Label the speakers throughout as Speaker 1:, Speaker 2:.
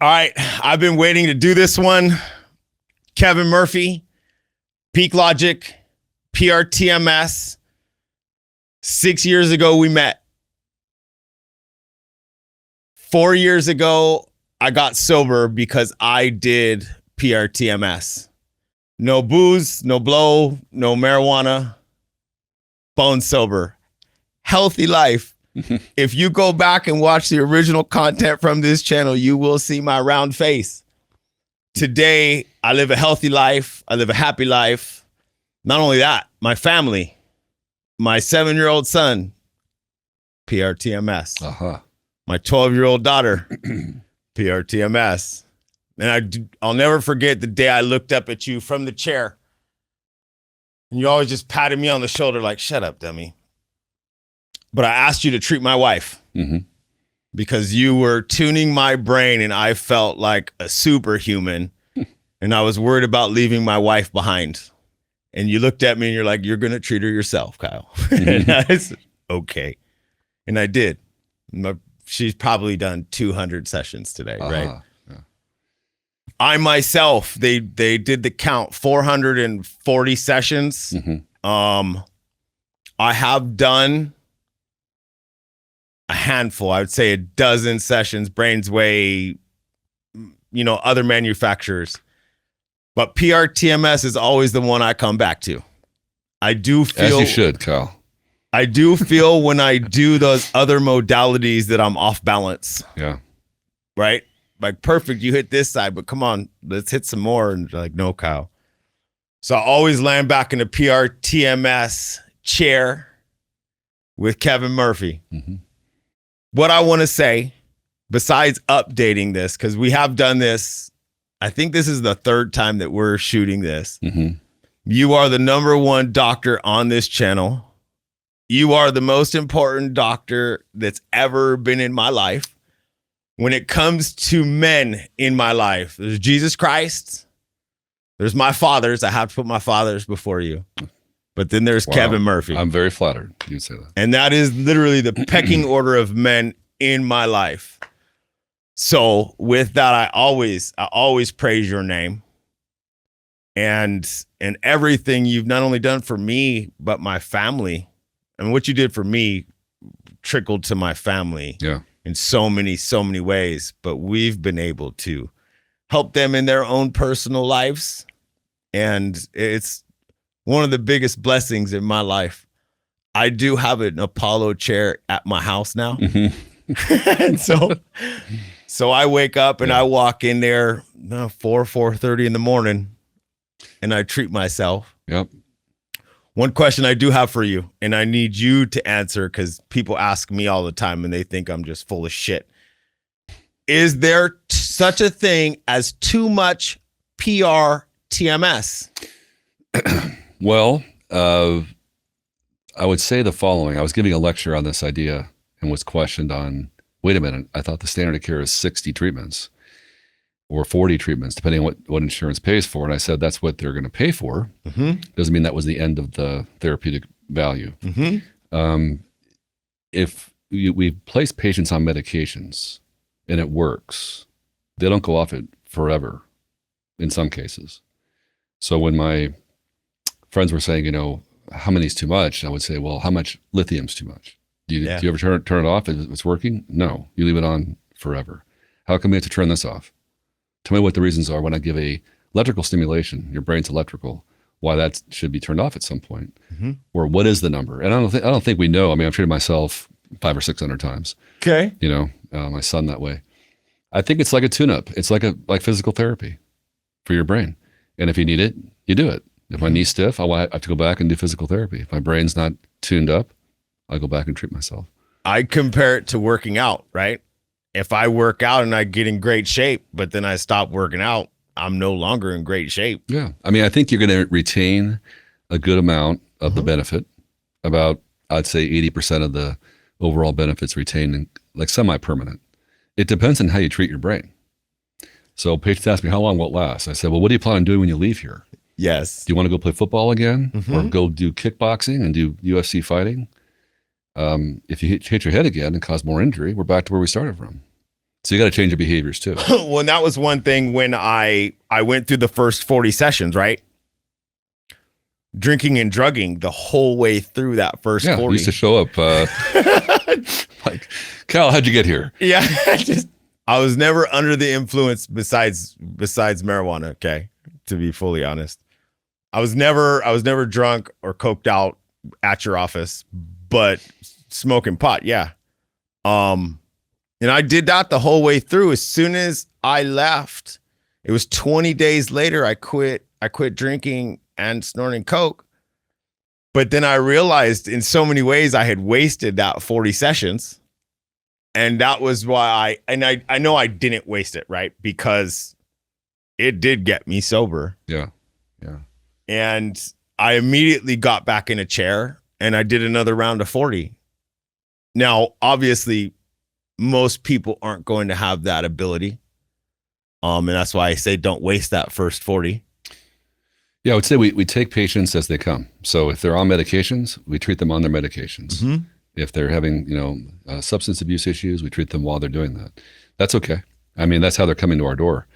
Speaker 1: All right, I've been waiting to do this one. Kevin Murphy, Peak Logic, PrTMS. 6 years ago, we met. 4 years ago, I got sober because I did PrTMS. No booze, no blow, no marijuana, bone sober. Healthy life. If you go back and watch the original content from this channel, you will see my round face. Today, I live a healthy life. I live a happy life. Not only that, my family, my 7-year-old son, PrTMS. My 12-year-old daughter, PrTMS. And I'll never forget the day I looked up at you from the chair. And you always just patted me on the shoulder like, shut up, dummy. But I asked you to treat my wife because you were tuning my brain and I felt like a superhuman and I was worried about leaving my wife behind. And you looked at me and you're like, you're going to treat her yourself, Kyle. And I said, okay. And I did. She's probably done 200 sessions today, right?
Speaker 2: Yeah.
Speaker 1: I myself, they did the count, 440 sessions. I have done a handful, I would say a dozen sessions, Brainsway, other manufacturers. But PrTMS is always the one I come back to. I do feel,
Speaker 2: as you should, Kyle.
Speaker 1: I do feel when I do those other modalities that I'm off balance.
Speaker 2: Yeah.
Speaker 1: Right? Like, perfect, you hit this side, but come on, let's hit some more. And like, no, Kyle. So I always land back in the PrTMS chair with Kevin Murphy. What I want to say, besides updating this, because we have done this, I think this is the third time that we're shooting this. You are the #1 doctor on this channel. You are the most important doctor that's ever been in my life. When it comes to men in my life, there's Jesus Christ. There's my fathers. I have to put my fathers before you. But then there's Kevin Murphy.
Speaker 2: I'm very flattered you'd say that.
Speaker 1: And that is literally the pecking order of men in my life. So with that, I always praise your name. And everything you've not only done for me, but my family. And what you did for me trickled to my family in so many ways. But we've been able to help them in their own personal lives. And it's one of the biggest blessings in my life. I do have an Apollo chair at my house now. And so I wake up and I walk in there 4:30 in the morning and I treat myself.
Speaker 2: Yep.
Speaker 1: One question I do have for you, and I need you to answer because people ask me all the time and they think I'm just full of shit. Is there such a thing as too much PrTMS?
Speaker 2: Well, I would say the following. I was giving a lecture on this idea and was questioned on, wait a minute, I thought the standard of care is 60 treatments or 40 treatments, depending on what insurance pays for. And I said, that's what they're going to pay for. Doesn't mean that was the end of the therapeutic value. If we place patients on medications and it works, they don't go off it forever in some cases. So when my friends were saying, how many is too much? I would say, well, how much lithium's too much? Do you ever turn it off if it's working? No, you leave it on forever. How come we have to turn this off? Tell me what the reasons are when I give a electrical stimulation, your brain's electrical, why that should be turned off at some point. Or what is the number? And I don't think we know. I mean, I've treated myself 500 or 600 times.
Speaker 1: Okay.
Speaker 2: My son that way. I think it's like a tune-up. It's like physical therapy for your brain. And if you need it, you do it. If my knee's stiff, I have to go back and do physical therapy. If my brain's not tuned up, I go back and treat myself.
Speaker 1: I compare it to working out, right? If I work out and I get in great shape, but then I stop working out, I'm no longer in great shape.
Speaker 2: Yeah. I mean, I think you're going to retain a good amount of the benefit. About, I'd say 80% of the overall benefits retained, like semi-permanent. It depends on how you treat your brain. So patients ask me, how long will it last? I said, well, what do you plan on doing when you leave here?
Speaker 1: Yes.
Speaker 2: Do you want to go play football again or go do kickboxing and do UFC fighting? If you hit your head again and cause more injury, we're back to where we started from. So you got to change your behaviors too.
Speaker 1: Well, and that was one thing when I went through the first 40 sessions, right? Drinking and drugging the whole way through that first 40.
Speaker 2: You used to show up like, Cal, how'd you get here?
Speaker 1: Yeah, I was never under the influence besides marijuana, okay? To be fully honest. I was never drunk or coked out at your office, but smoking pot, yeah. And I did that the whole way through. As soon as I left, it was 20 days later I quit drinking and snorting coke. But then I realized in so many ways I had wasted that 40 sessions. And that was why I know I didn't waste it, right? Because it did get me sober.
Speaker 2: Yeah. Yeah.
Speaker 1: And I immediately got back in a chair and I did another round of 40. Now, obviously, most people aren't going to have that ability. And that's why I say don't waste that first 40.
Speaker 2: Yeah, I would say we take patients as they come. So if they're on medications, we treat them on their medications.
Speaker 1: Mm-hmm.
Speaker 2: If they're having, substance abuse issues, we treat them while they're doing that. That's okay. I mean, that's how they're coming to our door.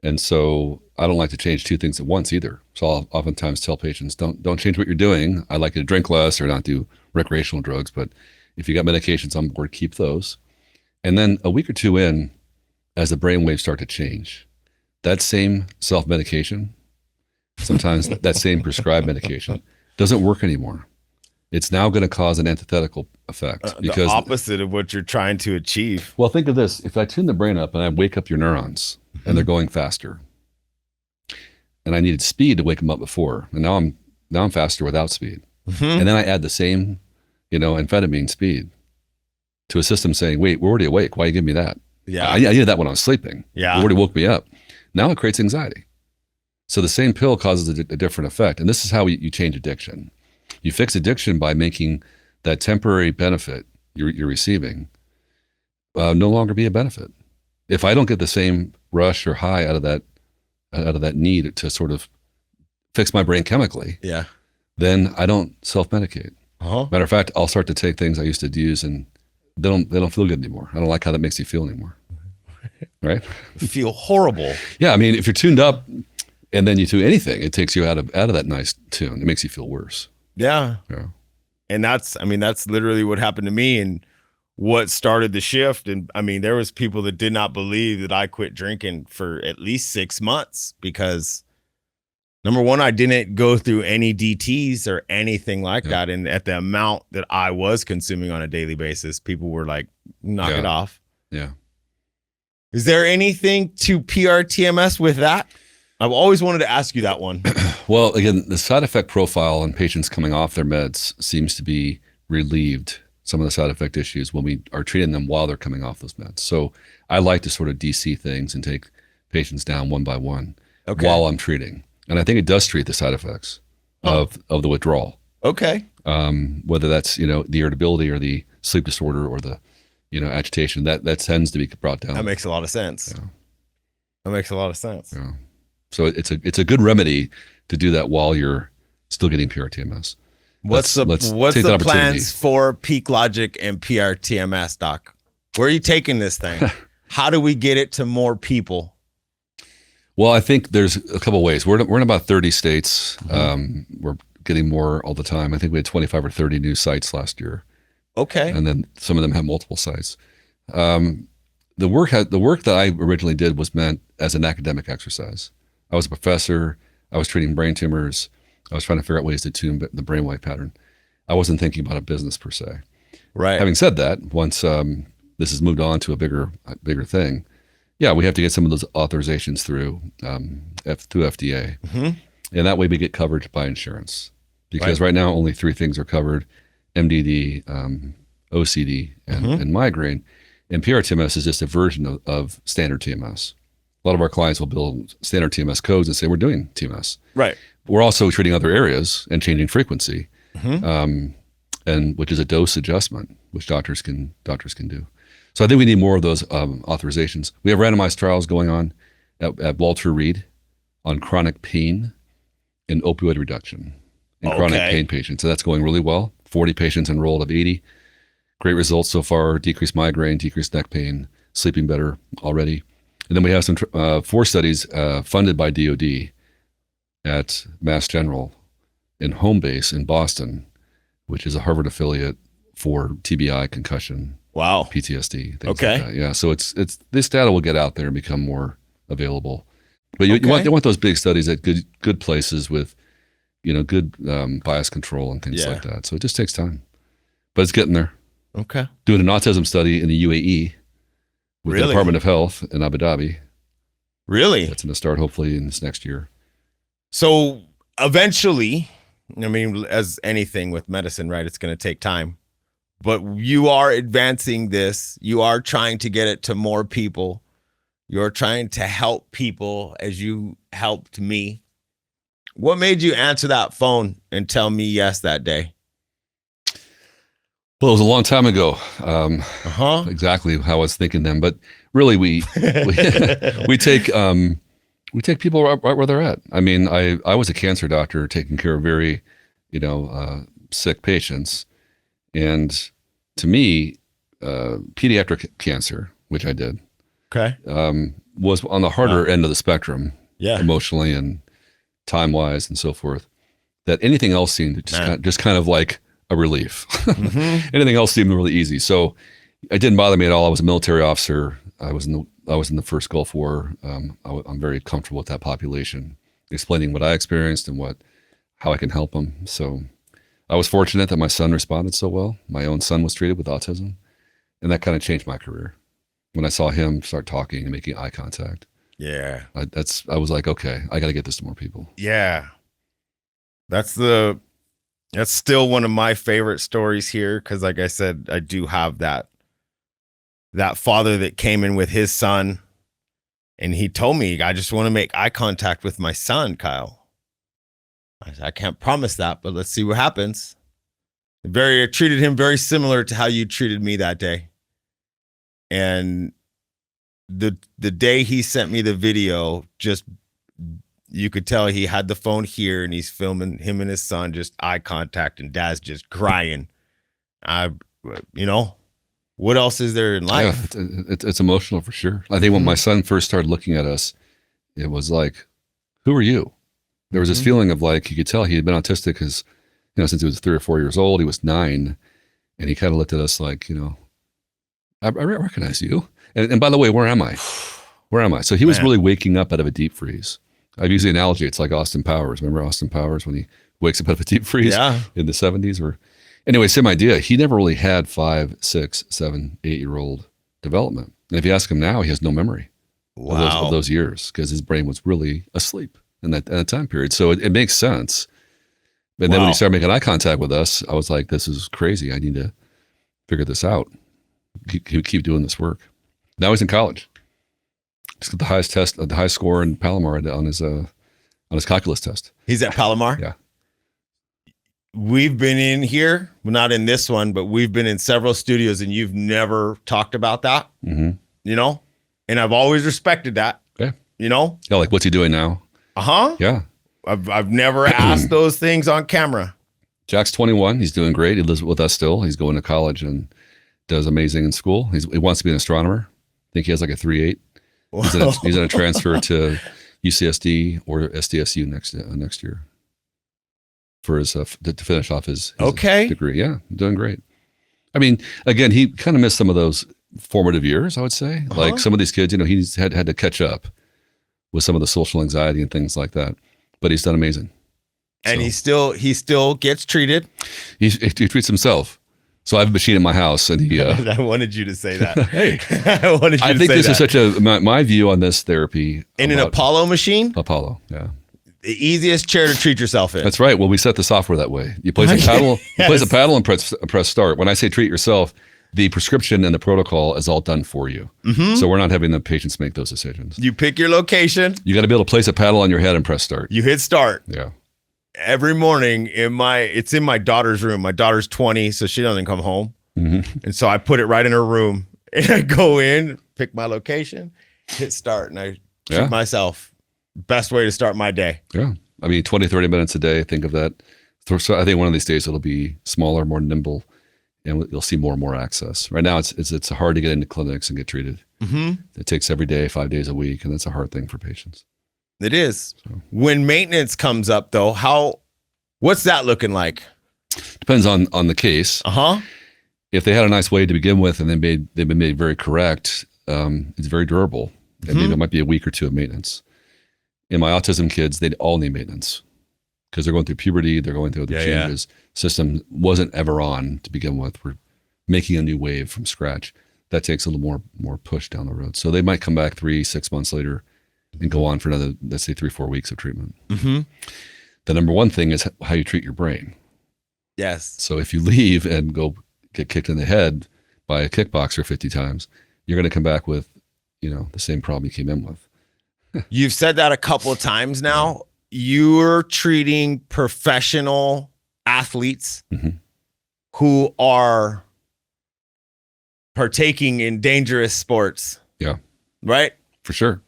Speaker 2: And so I don't like to change two things at once either. So I'll oftentimes tell patients, don't change what you're doing. I'd like you to drink less or not do recreational drugs. But if you got medications on board, keep those. And then a week or two in, as the brain waves start to change, that same self-medication, sometimes that same prescribed medication doesn't work anymore. It's now going to cause an antithetical effect.
Speaker 1: Because the opposite of what you're trying to achieve.
Speaker 2: Well, think of this. If I tune the brain up and I wake up your neurons and they're going faster, and I needed speed to wake them up before, and now I'm faster without speed. Mm-hmm. And then I add the same, amphetamine speed to a system saying, wait, we're already awake. Why you give me that?
Speaker 1: Yeah.
Speaker 2: I needed that when I was sleeping.
Speaker 1: Yeah.
Speaker 2: It already woke me up. Now it creates anxiety. So the same pill causes a different effect. And this is how you change addiction. You fix addiction by making that temporary benefit you're receiving no longer be a benefit. If I don't get the same rush or high out of that need to sort of fix my brain chemically,
Speaker 1: yeah,
Speaker 2: then I don't self-medicate.
Speaker 1: Uh-huh.
Speaker 2: Matter of fact, I'll start to take things I used to use and they don't feel good anymore. I don't like how that makes you feel anymore. Right?
Speaker 1: You feel horrible.
Speaker 2: Yeah, I mean, if you're tuned up and then you do anything, it takes you out of that nice tune. It makes you feel worse.
Speaker 1: Yeah.
Speaker 2: Yeah.
Speaker 1: And that's literally what happened to me and what started the shift. And I mean, there was people that did not believe that I quit drinking for at least 6 months because number one, I didn't go through any DTs or anything like that. And at the amount that I was consuming on a daily basis, people were like, knock it off.
Speaker 2: Yeah.
Speaker 1: Is there anything to PrTMS with that? I've always wanted to ask you that one.
Speaker 2: Well, again, the side effect profile in patients coming off their meds seems to be relieved, some of the side effect issues, when we are treating them while they're coming off those meds. So I like to sort of DC things and take patients down one by one while I'm treating. And I think it does treat the side effects of the withdrawal.
Speaker 1: Okay.
Speaker 2: Whether that's, the irritability or the sleep disorder or the, agitation, that tends to be brought down.
Speaker 1: That makes a lot of sense. Yeah. That makes a lot of sense.
Speaker 2: Yeah. So it's a good remedy to do that while you're still getting PrTMS.
Speaker 1: What's the plans for Peak Logic and PrTMS, Doc? Where are you taking this thing? How do we get it to more people?
Speaker 2: Well, I think there's a couple ways. We're in about 30 states. We're getting more all the time. I think we had 25 or 30 new sites last year.
Speaker 1: Okay.
Speaker 2: And then some of them have multiple sites. The work that I originally did was meant as an academic exercise. I was a professor. I was treating brain tumors. I was trying to figure out ways to tune the brainwave pattern. I wasn't thinking about a business per se.
Speaker 1: Right.
Speaker 2: Having said that, once this has moved on to a bigger thing, yeah, we have to get some of those authorizations through FDA, and that way we get coverage by insurance. Because right now only 3 things are covered: MDD, OCD, and migraine. And PrTMS is just a version of standard TMS. A lot of our clients will build standard TMS codes and say, we're doing TMS.
Speaker 1: Right.
Speaker 2: We're also treating other areas and changing frequency, and which is a dose adjustment, which doctors can do. So I think we need more of those authorizations. We have randomized trials going on at Walter Reed on chronic pain and opioid reduction in chronic pain patients. So that's going really well. 40 patients enrolled of 80. Great results so far: decreased migraine, decreased neck pain, sleeping better already. And then we have some 4 studies funded by DOD at Mass General in home base in Boston, which is a Harvard affiliate for TBI, concussion,
Speaker 1: Wow.
Speaker 2: PTSD, things
Speaker 1: Okay.
Speaker 2: like that. Yeah, so it's this data will get out there and become more available. But you want those big studies at good places with, good bias control and things like that. So it just takes time, but it's getting there.
Speaker 1: Okay.
Speaker 2: Doing an autism study in the UAE with the
Speaker 1: Really?
Speaker 2: Department of Health in Abu Dhabi.
Speaker 1: Really?
Speaker 2: That's going to start hopefully in this next year.
Speaker 1: So eventually, I mean, as anything with medicine, right? It's going to take time, but you are advancing this. You are trying to get it to more people. You're trying to help people as you helped me. What made you answer that phone and tell me yes that day?
Speaker 2: Well, it was a long time ago.
Speaker 1: Uh-huh.
Speaker 2: Exactly how I was thinking then, but really we take people right where they're at. I mean, I was a cancer doctor taking care of very, sick patients, and to me, pediatric cancer, which I did,
Speaker 1: Okay.
Speaker 2: was on the harder end of the spectrum,
Speaker 1: Yeah.
Speaker 2: emotionally and time wise and so forth. That anything else seemed just kind of like a relief.
Speaker 1: Mm-hmm.
Speaker 2: Anything else seemed really easy. So it didn't bother me at all. I was a military officer. I was in the first Gulf War. I'm very comfortable with that population, explaining what I experienced and how I can help them. So I was fortunate that my son responded so well. My own son was treated with autism, and that kind of changed my career. When I saw him start talking and making eye contact,
Speaker 1: Yeah.
Speaker 2: I was like, okay, I got to get this to more people.
Speaker 1: Yeah. That's still one of my favorite stories here. Cause like I said, I do have that father that came in with his son and he told me, I just want to make eye contact with my son, Kyle. I said, I can't promise that, but let's see what happens. I treated him very similar to how you treated me that day. And the day he sent me the video, just you could tell he had the phone here and he's filming him and his son, just eye contact, and dad's just crying. What else is there in life?
Speaker 2: Yeah, it's emotional for sure. I think when my son first started looking at us, it was like, who are you? There was this feeling of like, you could tell he had been autistic because, since he was 3 or 4 years old, he was 9, and he kind of looked at us like, I recognize you. And by the way, where am I? Where am I? So he was really waking up out of a deep freeze. I've used the analogy, it's like Austin Powers. Remember Austin Powers when he wakes up out of a deep freeze in the 70s? Anyway, same idea. He never really had 5, 6, 7, 8-year-old development. And if you ask him now, he has no memory of those years because his brain was really asleep in that time period. So it makes sense. And then when he started making eye contact with us, I was like, this is crazy. I need to figure this out. Keep doing this work. Now he's in college. He's got the highest score in Palomar on his calculus test.
Speaker 1: He's at Palomar?
Speaker 2: Yeah.
Speaker 1: We've been in here, well, not in this one, but we've been in several studios and you've never talked about that, and I've always respected that,
Speaker 2: Yeah, like what's he doing now? Yeah.
Speaker 1: I've never asked those things on camera.
Speaker 2: Jack's 21. He's doing great. He lives with us still. He's going to college and does amazing in school. He wants to be an astronomer. I think he has like a 3.8. He's going to transfer to UCSD or SDSU next year for his to finish off his degree. Yeah, doing great. I mean, again, he kind of missed some of those formative years, I would say. Like some of these kids, he's had to catch up with some of the social anxiety and things like that. But he's done amazing.
Speaker 1: And he still gets treated.
Speaker 2: He treats himself. So I have a machine in my house, and he.
Speaker 1: I wanted you to say that.
Speaker 2: Hey,
Speaker 1: I
Speaker 2: think this is such my view on this therapy.
Speaker 1: In an Apollo machine.
Speaker 2: Apollo, yeah.
Speaker 1: The easiest chair to treat yourself in.
Speaker 2: That's right. Well, we set the software that way. You place a paddle. You place a paddle and press start. When I say treat yourself, the prescription and the protocol is all done for you. So we're not having the patients make those decisions.
Speaker 1: You pick your location.
Speaker 2: You got to be able to place a paddle on your head and press start.
Speaker 1: You hit start.
Speaker 2: Yeah.
Speaker 1: Every morning it's in my daughter's room. My daughter's 20, so she doesn't come home. And so I put it right in her room and I go in, pick my location, hit start, and I treat myself. Best way to start my day.
Speaker 2: Yeah. I mean, 20, 30 minutes a day. Think of that. So I think one of these days it'll be smaller, more nimble, and you'll see more and more access. Right now it's hard to get into clinics and get treated. It takes every day, 5 days a week, and that's a hard thing for patients.
Speaker 1: It is.
Speaker 2: So.
Speaker 1: When maintenance comes up, though, what's that looking like?
Speaker 2: Depends on the case. If they had a nice way to begin with and they've been made very correct, it's very durable. And maybe it might be a week or two of maintenance. In my autism kids, they all need maintenance because they're going through puberty, they're going through other changes. System wasn't ever on to begin with. We're making a new wave from scratch. That takes a little more push down the road. So they might come back 3-6 months later and go on for another, let's say 3-4 weeks of treatment. The number one thing is how you treat your brain.
Speaker 1: Yes.
Speaker 2: So if you leave and go get kicked in the head by a kickboxer 50 times, you're going to come back with, the same problem you came in with.
Speaker 1: You've said that a couple of times now. You're treating professional athletes who are partaking in dangerous sports.
Speaker 2: Yeah.
Speaker 1: Right?
Speaker 2: For sure.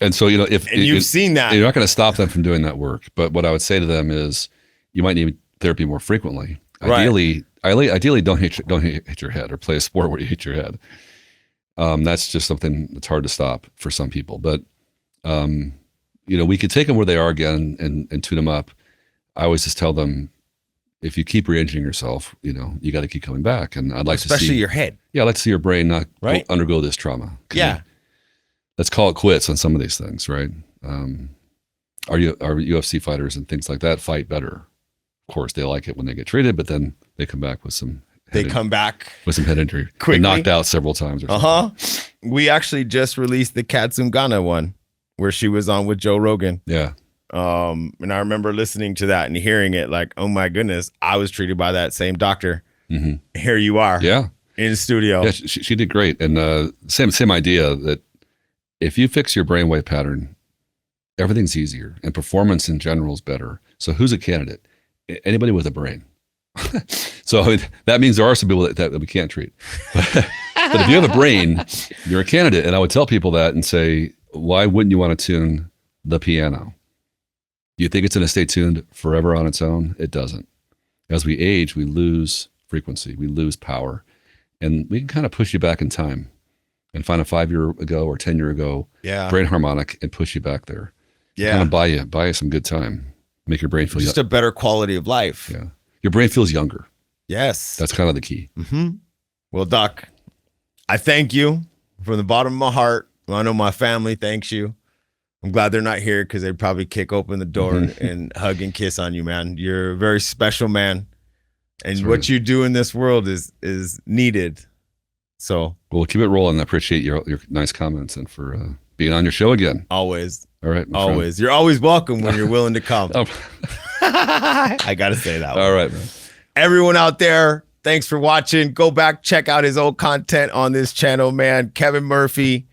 Speaker 2: And so,
Speaker 1: you've seen that.
Speaker 2: You're not going to stop them from doing that work. But what I would say to them is you might need therapy more frequently. Ideally, don't hit your head or play a sport where you hit your head. That's just something that's hard to stop for some people. But, we could take them where they are again and tune them up. I always just tell them, if you keep re-injuring yourself, you got to keep coming back. And I'd like to see,
Speaker 1: especially your head.
Speaker 2: Yeah, I'd like to see your brain not undergo this trauma.
Speaker 1: Yeah.
Speaker 2: Let's call it quits on some of these things, right? Our UFC fighters and things like that fight better. Of course, they like it when they get treated, but then they come back with some head injury. Quickly. Knocked out several times or something.
Speaker 1: We actually just released the Katsungana one where she was on with Joe Rogan.
Speaker 2: Yeah.
Speaker 1: And I remember listening to that and hearing it like, oh my goodness, I was treated by that same doctor. Here you are.
Speaker 2: Yeah.
Speaker 1: In the studio.
Speaker 2: Yeah, she did great. And same idea that if you fix your brainwave pattern, everything's easier and performance in general is better. So who's a candidate? Anybody with a brain. So that means there are some people that we can't treat. But if you have a brain, you're a candidate. And I would tell people that and say, why wouldn't you want to tune the piano? Do you think it's going to stay tuned forever on its own? It doesn't. As we age, we lose frequency, we lose power, and we can kind of push you back in time and find a 5-year ago or 10-year ago brain harmonic and push you back there. Kind of buy you some good time, make your brain feel
Speaker 1: just a better quality of life.
Speaker 2: Yeah, your brain feels younger.
Speaker 1: Yes,
Speaker 2: that's kind of the key.
Speaker 1: Well, Doc, I thank you from the bottom of my heart. I know my family thanks you. I'm glad they're not here because they'd probably kick open the door and hug and kiss on you, man. You're a very special man. And what you do in this world is needed. So
Speaker 2: well, we'll keep it rolling. I appreciate your nice comments and for being on your show again.
Speaker 1: Always.
Speaker 2: All right.
Speaker 1: Always. You're always welcome when you're willing to come. I got to say that one.
Speaker 2: All right, man.
Speaker 1: Everyone out there, thanks for watching. Go back, check out his old content on this channel, man. Kevin Murphy,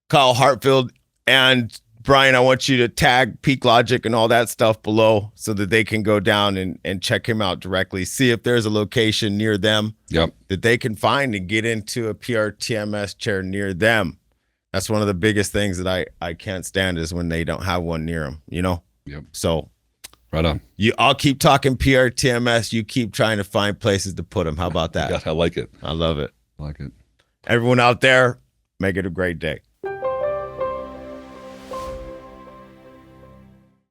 Speaker 1: Kyle Hartfield, and Brian, I want you to tag Peak Logic and all that stuff below so that they can go down and check him out directly. See if there's a location near them that they can find and get into a PrTMS chair near them. That's one of the biggest things that I can't stand is when they don't have one near them,
Speaker 2: Yep.
Speaker 1: So
Speaker 2: right on.
Speaker 1: I'll keep talking PrTMS. You keep trying to find places to put them. How about that?
Speaker 2: I like it.
Speaker 1: I love it.
Speaker 2: I like it.
Speaker 1: Everyone out there, make it a great day.